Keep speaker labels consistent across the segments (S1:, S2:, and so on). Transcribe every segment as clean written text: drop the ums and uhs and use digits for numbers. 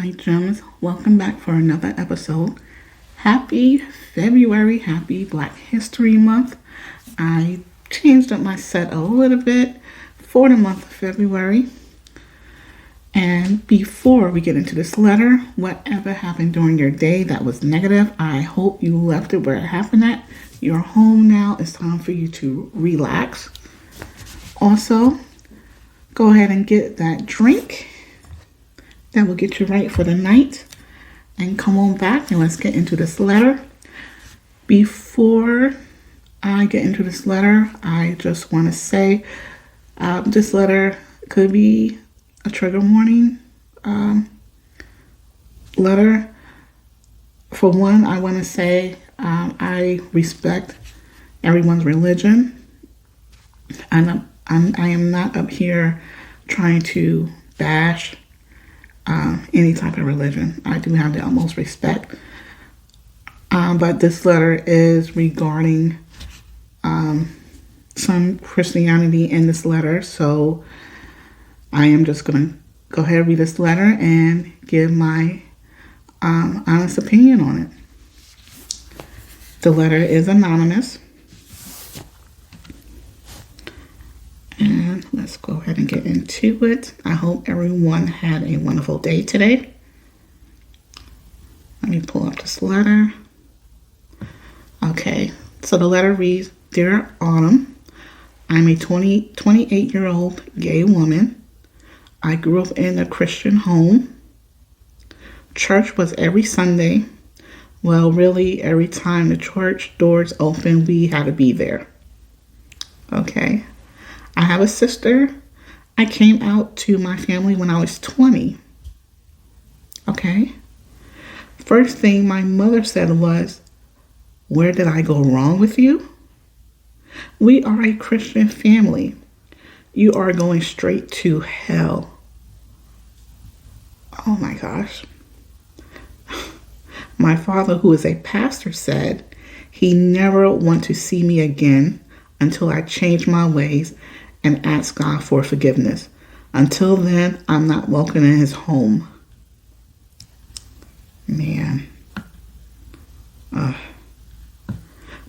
S1: my gems. Welcome back for another episode. Happy February, happy Black History Month. I changed up my set a little bit for the month of February. And before we get into this letter, whatever happened during your day that was negative, I hope you left it where it happened at. You're home now. It's time for you to relax. Also, go ahead and get that drink. That will get you right for the night. And come on back and let's get into this letter. Before I get into this letter, I just want to say this letter could be a trigger warning letter. For one, I want to say I respect everyone's religion. I am not up here trying to bash any type of religion. I do have the utmost respect. But this letter is regarding some Christianity in this letter. So I am just going to go ahead and read this letter and give my honest opinion on it. The letter is anonymous. And let's go ahead and get into it. I hope everyone had a wonderful day today. Let me pull up this letter. Okay, so the letter reads, Dear Autumn, I'm a 28-year-old gay woman. I grew up in a Christian home. Church was every Sunday. Well, really, every time the church doors open, we had to be there. Okay. I have a sister. I came out to my family when I was 20. Okay. First thing my mother said was, where did I go wrong with you? We are a Christian family. You are going straight to hell. Oh my gosh. My father, who is a pastor, said he never want to see me again until I change my ways and ask God for forgiveness. Until then, I'm not welcome in his home. Man.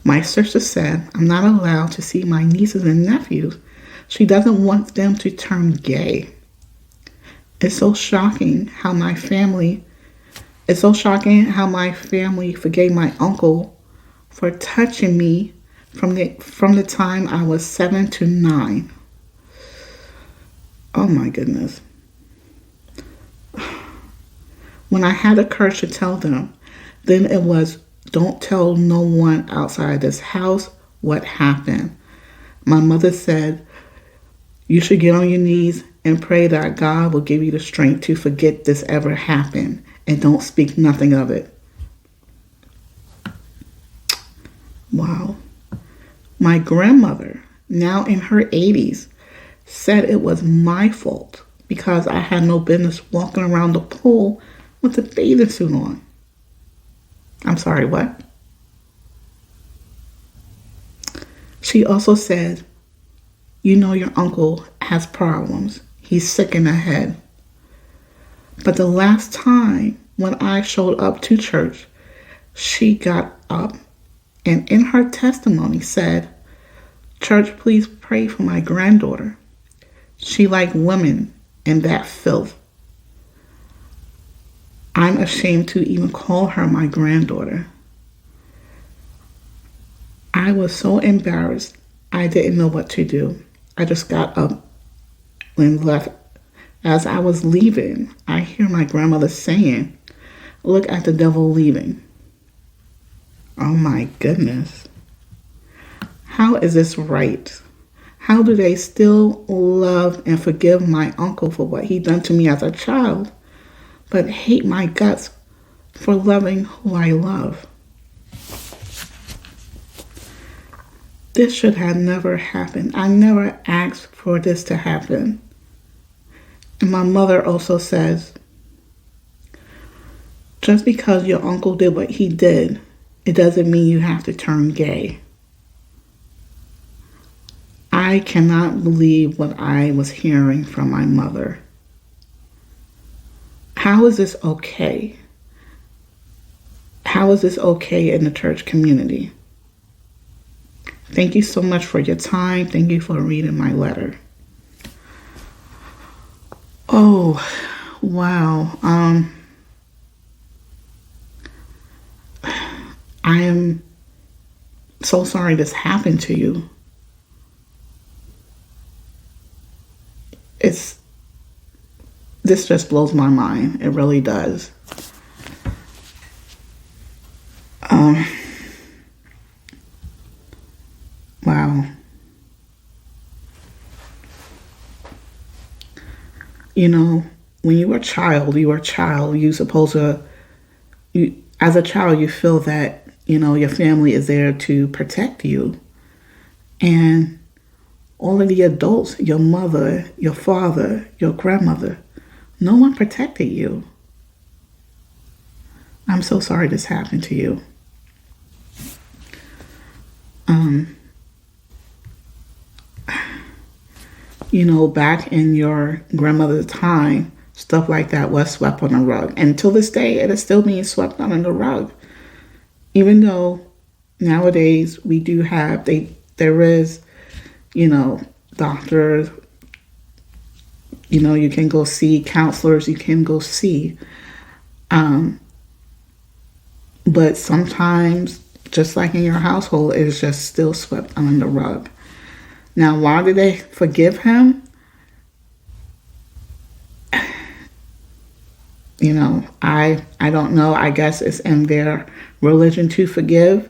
S1: My sister said I'm not allowed to see my nieces and nephews. She doesn't want them to turn gay. It's so shocking how my family forgave my uncle for touching me from the time I was 7 to 9. Oh my goodness. When I had the courage to tell them, then it was, don't tell no one outside this house what happened. My mother said, you should get on your knees and pray that God will give you the strength to forget this ever happened and don't speak nothing of it. Wow. My grandmother, now in her 80s, said it was my fault because I had no business walking around the pool with a bathing suit on. I'm sorry, what? She also said, you know your uncle has problems. He's sick in the head. But the last time when I showed up to church, she got up and in her testimony said, church, please pray for my granddaughter. She liked women and that filth. I'm ashamed to even call her my granddaughter. I was so embarrassed. I didn't know what to do. I just got up and left. As I was leaving, I hear my grandmother saying, look at the devil leaving. Oh my goodness. How is this right? How do they still love and forgive my uncle for what he done to me as a child, but hate my guts for loving who I love? This should have never happened. I never asked for this to happen. And my mother also says, just because your uncle did what he did, it doesn't mean you have to turn gay. I cannot believe what I was hearing from my mother. How How is this okay? How is this okay in the church community? Thank you so much for your time. Thank you for reading my letter. Oh, wow. I am so sorry this happened to you. This just blows my mind. It really does. Wow. When you were a child, you supposed to, as a child, you feel that, your family is there to protect you. And all of the adults, your mother, your father, your grandmother, no one protected you. I'm so sorry this happened to you. Back in your grandmother's time, stuff like that was swept on the rug. And till this day, it is still being swept under the rug. Even though nowadays we do have, there is, doctors, you can go see counselors, you can go see. But sometimes, just like in your household, it's just still swept under the rug. Now, why did they forgive him? I don't know. I guess it's in their religion to forgive.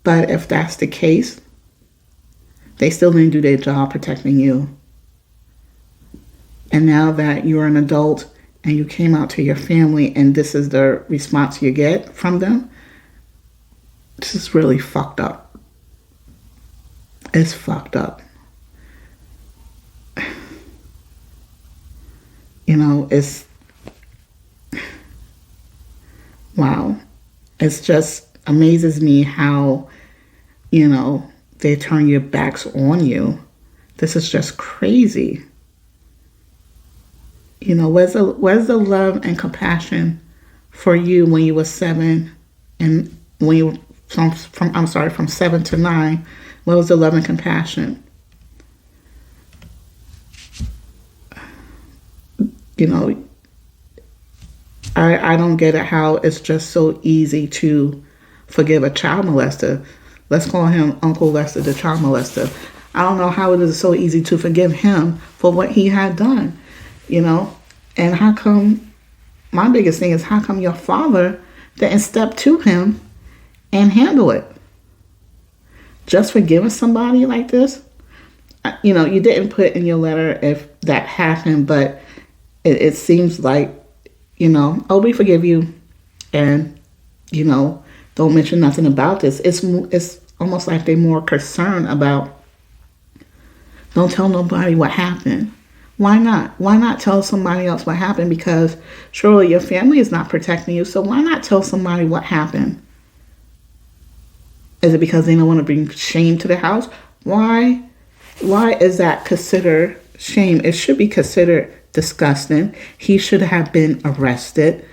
S1: But if that's the case, they still didn't do their job protecting you. And now that you're an adult and you came out to your family and this is the response you get from them, this is really fucked up. It's fucked up. It's, wow. It just amazes me how, they turn your backs on you. This is just crazy. Where's the love and compassion for you when you were 7 and when you were from 7 to 9? Where was the love and compassion? I don't get it how it's just so easy to forgive a child molester. Let's call him Uncle Lester, the child molester. I don't know how it is so easy to forgive him for what he had done, And how come, my biggest thing is, how come your father didn't step to him and handle it? Just forgiving somebody like this? You didn't put in your letter if that happened, but it seems like, oh, we forgive you, and, don't mention nothing about this. It's almost like they're more concerned about, don't tell nobody what happened. Why not? Why not tell somebody else what happened? Because surely your family is not protecting you, so why not tell somebody what happened? Is it because they don't want to bring shame to the house? Why is that considered shame? It should be considered disgusting. He should have been arrested.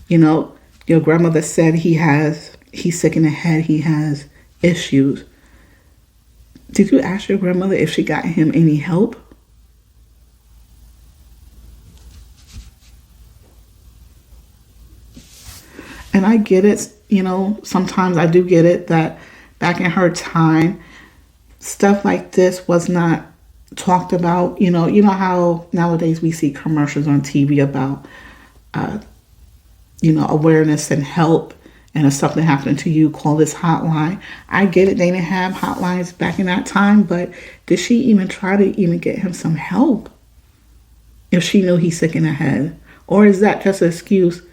S1: Your grandmother said he's sick in the head, he has issues. Did you ask your grandmother if she got him any help? And I get it, sometimes I do get it that back in her time, stuff like this was not talked about. You know how nowadays we see commercials on TV about, awareness and help. And if something happened to you, call this hotline. I get it. They didn't have hotlines back in that time, but did she even try to even get him some help if she knew he's sick in the head? Or is that just an excuse,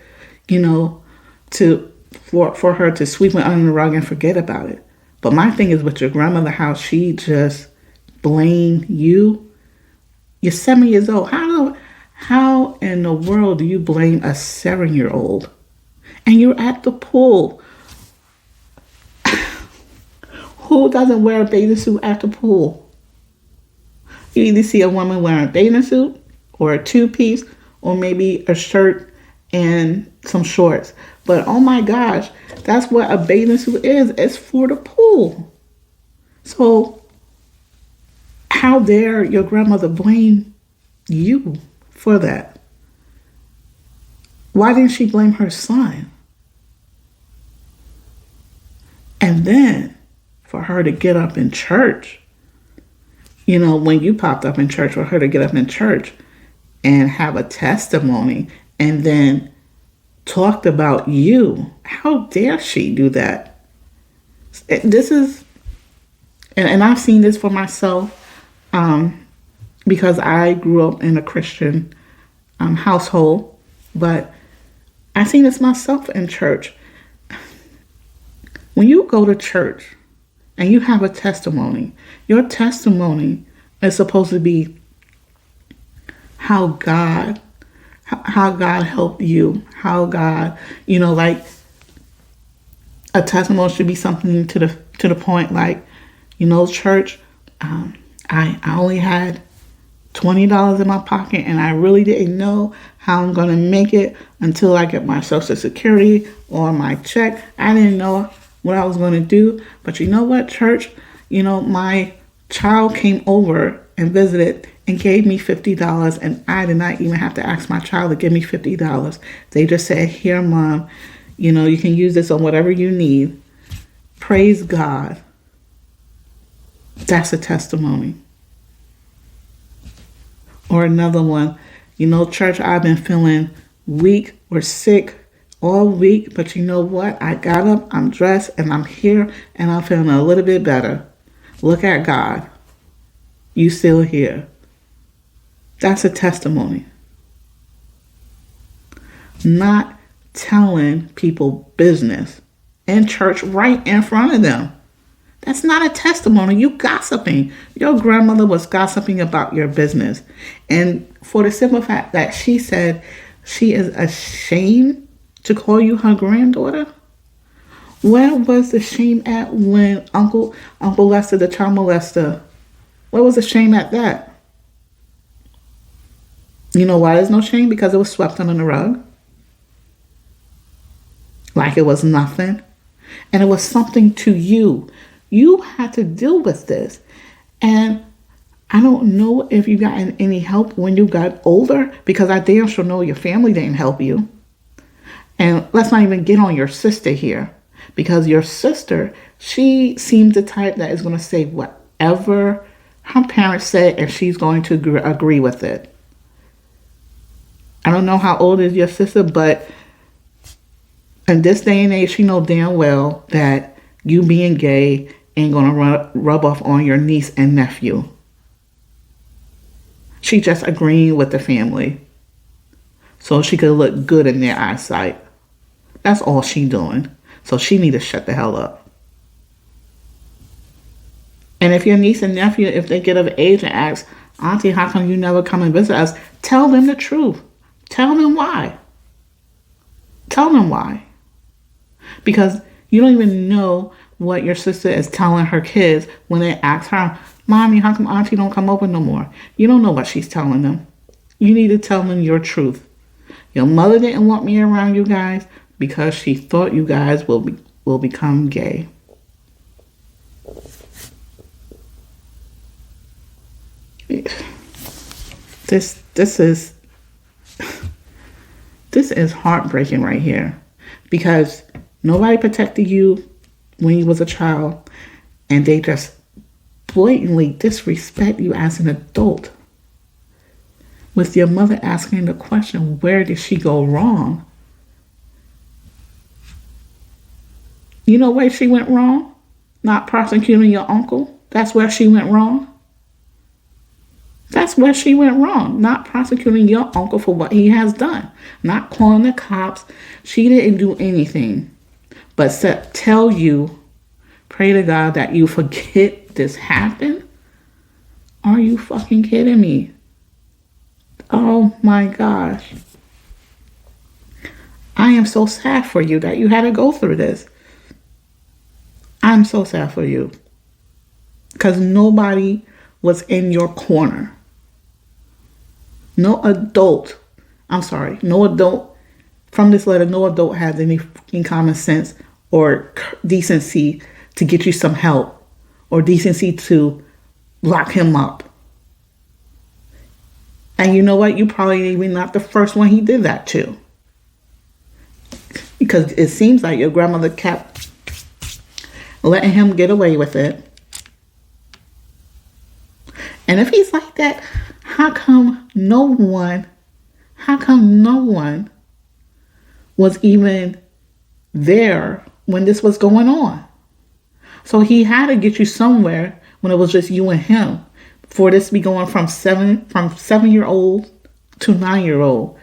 S1: for her to sweep it under the rug and forget about it? But my thing is with your grandmother, how she just blamed you. You're 7 years old. How in the world do you blame a 7-year-old? And you're at the pool. Who doesn't wear a bathing suit at the pool? You either see a woman wearing a bathing suit or a two-piece or maybe a shirt and some shorts. But oh my gosh, that's what a bathing suit is. It's for the pool. So how dare your grandmother blame you for that? Why didn't she blame her son? And then for her to get up in church, when you popped up in church, for her to get up in church and have a testimony and then talked about you. How dare she do that? This is, and I've seen this for myself because I grew up in a Christian household, but I've seen this myself in church. When you go to church and you have a testimony, your testimony is supposed to be how God helped you, how God, like a testimony should be something to the point like, church, I only had $20 in my pocket and I really didn't know how I'm going to make it until I get my Social Security or my check. I didn't know what I was going to do. But you know what, church? My child came over and visited and gave me $50, and I did not even have to ask my child to give me $50. They just said, here, Mom, you can use this on whatever you need. Praise God. That's a testimony. Or another one, church, I've been feeling weak or sick all week, but you know what? I got up, I'm dressed, and I'm here, and I'm feeling a little bit better. Look at God. You still here. That's a testimony. Not telling people business in church right in front of them. That's not a testimony. You gossiping. Your grandmother was gossiping about your business. And for the simple fact that she said she is ashamed to call you her granddaughter. Where was the shame at when Uncle Lester, the child molester, where was the shame at that? You know why there's no shame? Because it was swept under the rug. Like it was nothing. And it was something to you. You had to deal with this. And I don't know if you got any help when you got older, because I damn sure know your family didn't help you. And let's not even get on your sister here, because your sister, she seems the type that is going to say whatever her parents say, and she's going to agree with it. I don't know how old is your sister, but in this day and age, she knows damn well that you being gay ain't going to rub off on your niece and nephew. She just agreeing with the family so she could look good in their eyesight. That's all she doing. So she need to shut the hell up. And if your niece and nephew, if they get of age and ask, Auntie, how come you never come and visit us? Tell them the truth. Tell them why. Tell them why. Because you don't even know what your sister is telling her kids when they ask her, Mommy, how come Auntie don't come over no more? You don't know what she's telling them. You need to tell them your truth. Your mother didn't want me around you guys because she thought you guys will become gay. This is heartbreaking right here, because nobody protected you when you was a child, and they just blatantly disrespect you as an adult. With your mother asking the question, where did she go wrong? You know where she went wrong? Not prosecuting your uncle. That's where she went wrong. That's where she went wrong. Not prosecuting your uncle for what he has done. Not calling the cops. She didn't do anything but tell you, pray to God that you forget this happened. Are you fucking kidding me? Oh my gosh. I am so sad for you that you had to go through this. I'm so sad for you. Because nobody was in your corner. No adult from this letter, no adult has any common sense or decency to get you some help or decency to lock him up. And you know what? You probably even not the first one he did that to. Because it seems like your grandmother kept letting him get away with it. And if he's like that, how come no one was even there when this was going on? So he had to get you somewhere when it was just you and him for this to be going from 7-year-old to 9-year-old.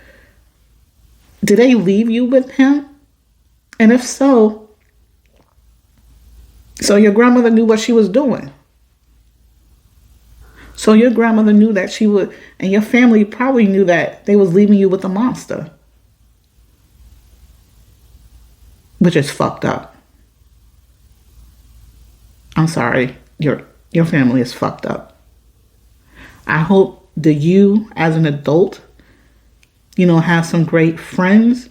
S1: Did they leave you with him? And if so your grandmother knew what she was doing. So your grandmother knew that she would, and your family probably knew that they was leaving you with a monster. Which is fucked up. I'm sorry, your family is fucked up. I hope that you, as an adult, have some great friends,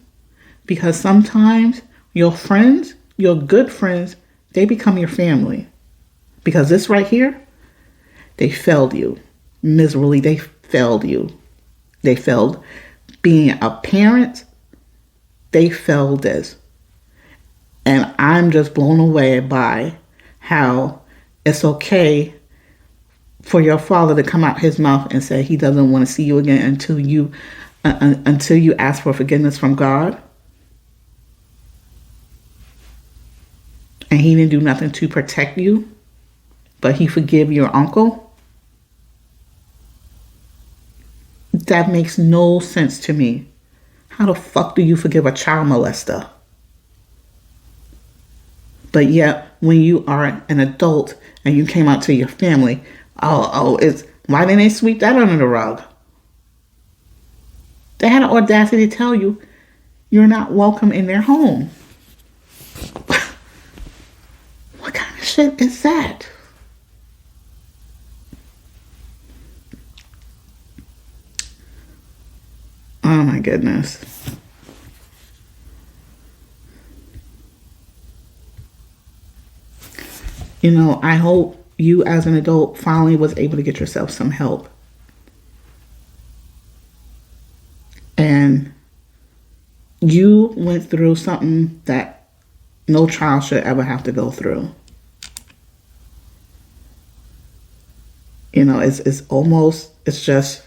S1: because sometimes your friends, your good friends, they become your family. Because this right here, they failed you miserably. They failed you. They failed being a parent. They failed this. And I'm just blown away by how it's okay for your father to come out his mouth and say he doesn't want to see you again until you ask for forgiveness from God. And he didn't do nothing to protect you, but he forgave your uncle. That makes no sense to me. How the fuck do you forgive a child molester? But yet, when you are an adult and you came out to your family, why didn't they sweep that under the rug? They had the audacity to tell you you're not welcome in their home. What kind of shit is that? Oh my goodness. I hope you as an adult finally was able to get yourself some help. And you went through something that no child should ever have to go through. It's just,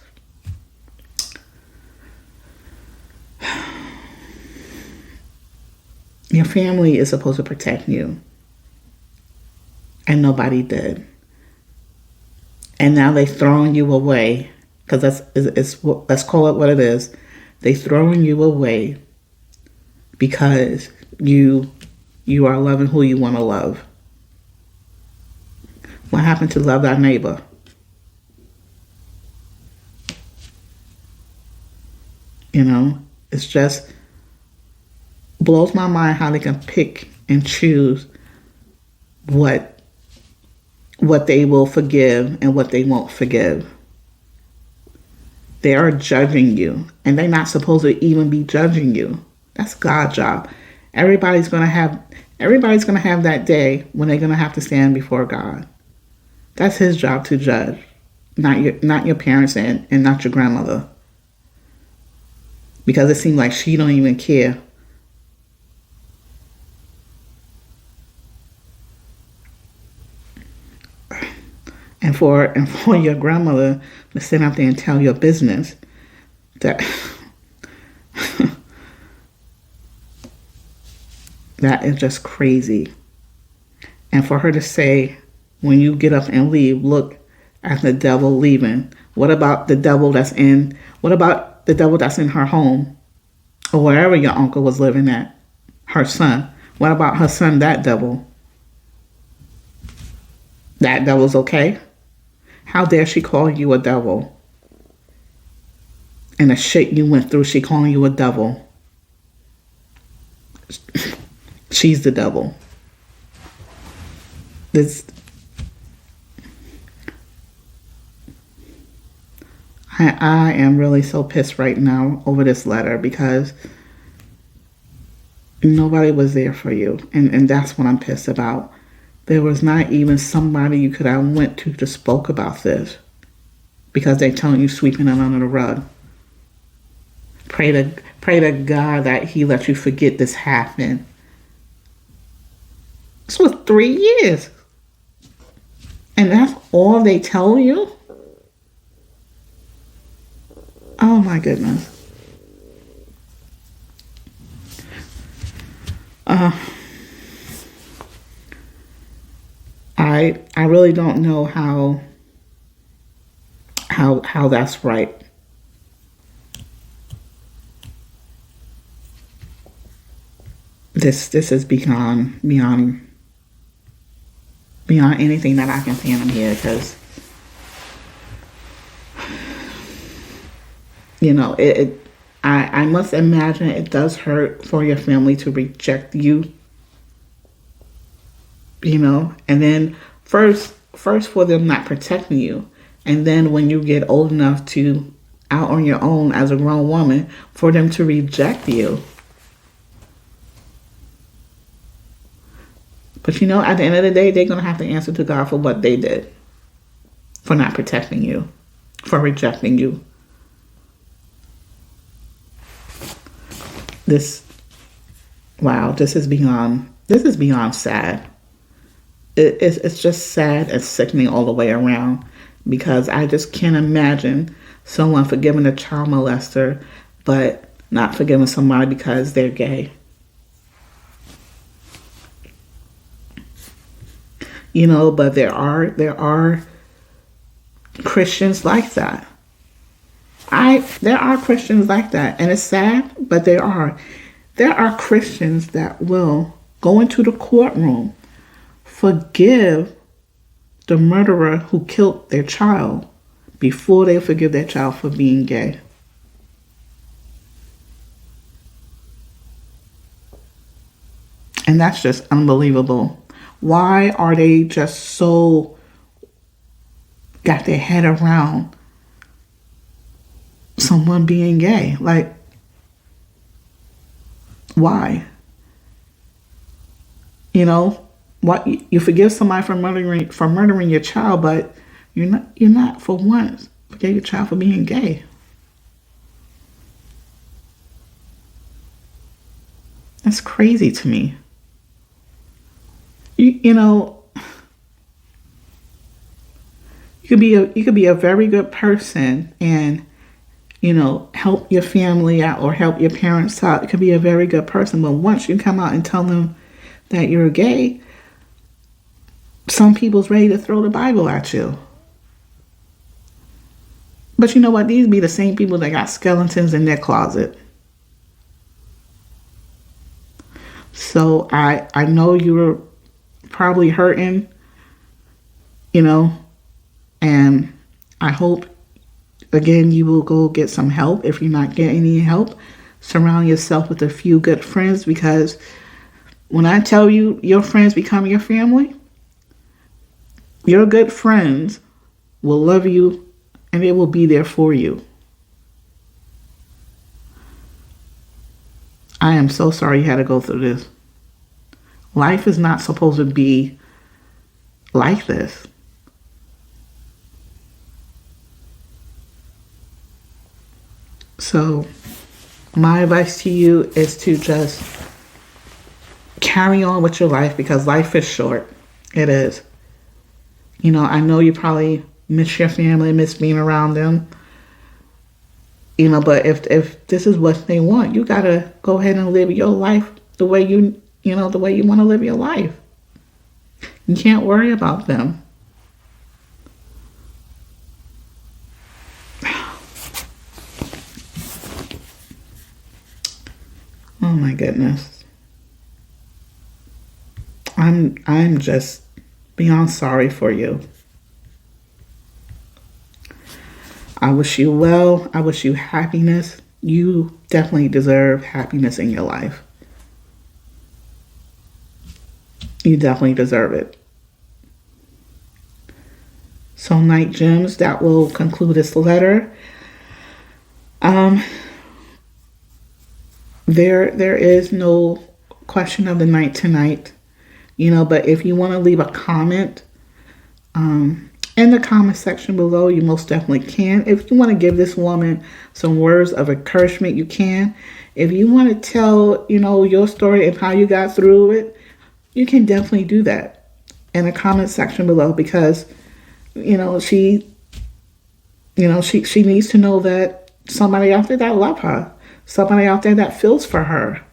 S1: your family is supposed to protect you. And nobody did. And now they throwing you away, because let's call it what it is. They throwing you away because you are loving who you want to love. What happened to love thy neighbor? It's just blows my mind how they can pick and choose what they will forgive and what they won't forgive. They are judging you, and they're not supposed to even be judging you. That's God's job. Everybody's gonna have that day when they're gonna have to stand before God. That's His job to judge, not your parents and not your grandmother. Because it seems like she don't even care. And for your grandmother to sit out there and tell your business, that that is just crazy. And for her to say, when you get up and leave, look at the devil leaving. What about the devil that's in her home, or wherever your uncle was living at, her son? What about her son, that devil? That devil's okay? How dare she call you a devil? And the shit you went through, she calling you a devil. She's the devil. I am really so pissed right now over this letter, because Nobody was there for you. And that's what I'm pissed about. There was not even somebody you could have went to spoke about this because they telling you sweeping it under the rug. Pray to God that He let you forget this happened. This was 3 years. And that's all they tell you? Oh my goodness. I really don't know how that's right. This is beyond anything that I can fathom here, because I must imagine it does hurt for your family to reject you, and then first for them not protecting you, and then when you get old enough to out on your own as a grown woman, for them to reject you. But at the end of the day, they're going to have to answer to God for what they did, for not protecting you, for rejecting you. This is beyond sad. It's just sad and sickening all the way around, because I just can't imagine someone forgiving a child molester but not forgiving somebody because they're gay. But there are Christians like that. There are Christians like that, and it's sad, but there are Christians that will go into the courtroom, forgive the murderer who killed their child before they forgive their child for being gay. And that's just unbelievable. Why are they just so got their head around someone being gay? Like, why? What you forgive somebody for murdering your child, but you're not for once forgive your child for being gay. That's crazy to me. You could be a very good person and help your family out or help your parents out. You could be a very good person, but once you come out and tell them that you're gay, some people's ready to throw the Bible at you. But you know what? These be the same people that got skeletons in their closet. So I know you were probably hurting, and I hope, again, you will go get some help. If you're not getting any help, surround yourself with a few good friends, because when I tell you your friends become your family, your good friends will love you and they will be there for you. I am so sorry you had to go through this. Life is not supposed to be like this. So my advice to you is to just carry on with your life, because life is short. It is. I know you probably miss your family, miss being around them. But if this is what they want, you gotta go ahead and live your life the way the way you want to live your life. You can't worry about them. Oh my goodness. I'm just beyond sorry for you. I wish you well. I wish you happiness. You definitely deserve happiness in your life. You definitely deserve it. So, Night Gems, that will conclude this letter. There is no question of the night tonight. But if you want to leave a comment in the comment section below, you most definitely can. If you want to give this woman some words of encouragement, you can. If you want to tell, your story and how you got through it, you can definitely do that in the comment section below, because, she needs to know that somebody out there that loves her, somebody out there that feels for her,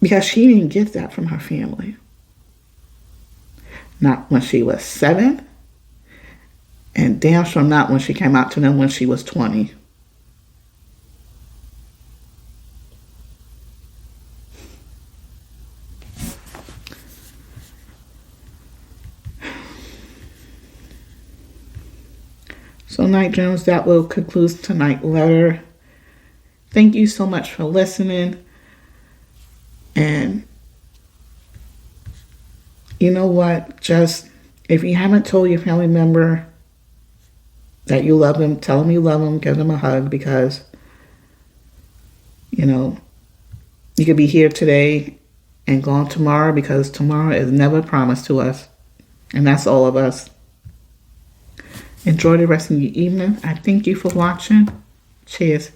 S1: because she didn't get that from her family. Not when she was 7, and damn sure not when she came out to them when she was 20. So, Night Jones, that will conclude tonight's letter. Thank you so much for listening. And you know what? Just, if you haven't told your family member that you love them, tell them you love them, give them a hug, because, you could be here today and gone tomorrow, because tomorrow is never promised to us. And that's all of us. Enjoy the rest of your evening. I thank you for watching. Cheers.